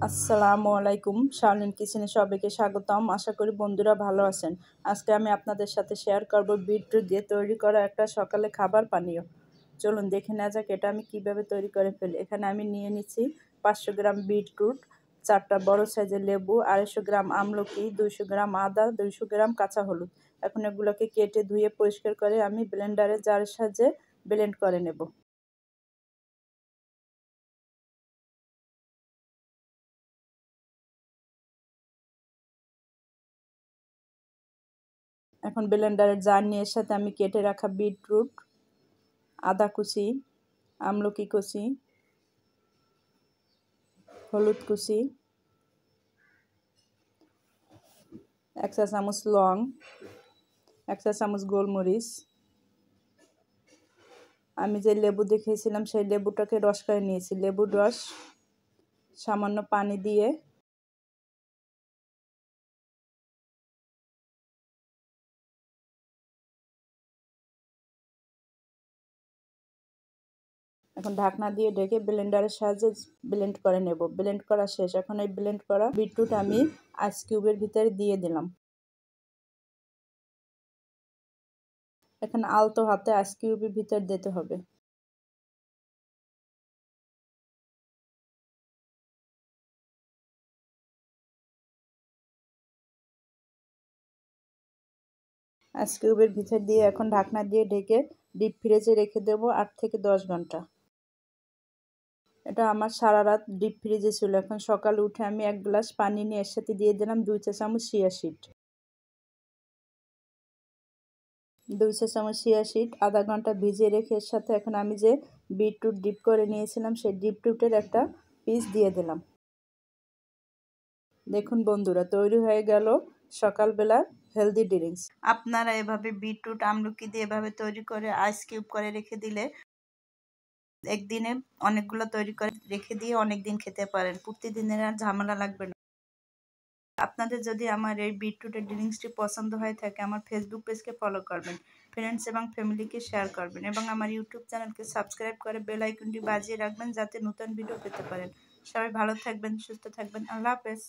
আসসালামু আলাইকুম। শাওলিন কিচেনে সবাইকে স্বাগতম। আশা করি বন্ধুরা ভালো আছেন। আজকে আমি আপনাদের সাথে শেয়ার করব বিটরুট দিয়ে তৈরি করা একটা সকালে খাবার পানীয়। চলুন দেখে নেওয়া যাক এটা আমি কিভাবে তৈরি করে ফেলি। এখানে আমি নিয়ে নিচ্ছি 500 গ্রাম বিটরুট, 4টা বড় সাইজের লেবু, 250 গ্রাম আমলকি, 200 গ্রাম আদা, 200 গ্রাম কাঁচা হলুদ। এখন এগুলোকে কেটে ধুয়ে পরিষ্কার করে আমি ব্লেন্ডারে জারের সাহায্যে ব্লেন্ড করে নেব। এখন ব্লেন্ডারের জার নিয়ে এর সাথে আমি কেটে রাখা বিটরুট, আদা কুচি, আমলকি কুচি, হলুদ কুচি, 1 চা চামচ লং, 1 চা চামচ গোলমরিচ, আমি যে লেবু দেখিয়েছিলাম সেই লেবুটাকে রস করে নিয়েছি। লেবুর রস সামান্য পানি দিয়ে এখন ঢাকনা দিয়ে ঢেকে ব্লেন্ডারের সাহায্যে ব্লেন্ড করে নেব। ব্লেন্ড করা শেষ। এখন এই ব্লেন্ড করা বিটরুট আমি আইস কিউবের ভিতরে দিয়ে দিলাম। এখন আলতো হাতে আইস কিউবের ভিতর দিতে হবে। আইস কিউবের ভিতর দিয়ে এখন ঢাকনা দিয়ে ঢেকে ডিপ ফ্রিজে রেখে দেব 8 থেকে 10 ঘন্টা। এটা আমার সারা রাত ডিপ ফ্রিজে ছিল। এখন সকালে উঠে আমি 1 গ্লাস পানি নিয়ে এর সাথে দিয়ে দিলাম 2 চা চামচ চিয়া সিড। 2 চা চামচ চিয়া সিড আধা ঘন্টা ভিজিয়ে রেখে এর সাথে এখন আমি যে বিটরুট ডিপ করে নিয়েছিলাম সেই বিটরুটের একটা পিস দিয়ে দিলাম। দেখুন বন্ধুরা, তৈরি হয়ে গেল সকালবেলা হেলদি ড্রিঙ্কস। আপনারা এভাবে বিটরুট আমলকি দিয়ে এভাবে তৈরি করে আইস কিউব করে রেখে দিলে একদিনে অনেকগুলো তৈরি করে রেখে দিয়ে অনেক দিন খেতে পারেন। প্রতিদিনের আর ঝামেলা লাগবে না। আপনাদের যদি আমার এই বিটরুটের ড্রিঙ্কসটি পছন্দ হয়ে থাকে আমার ফেসবুক পেজকে ফলো করবেন, ফ্রেন্ডস এবং ফ্যামিলিকে শেয়ার করবেন এবং আমার ইউটিউব চ্যানেলকে সাবস্ক্রাইব করে বেল আইকনটি বাজিয়ে রাখবেন যাতে নতুন ভিডিও পেতে পারেন। সবাই ভালো থাকবেন, সুস্থ থাকবেন। আল্লাহ হাফেজ।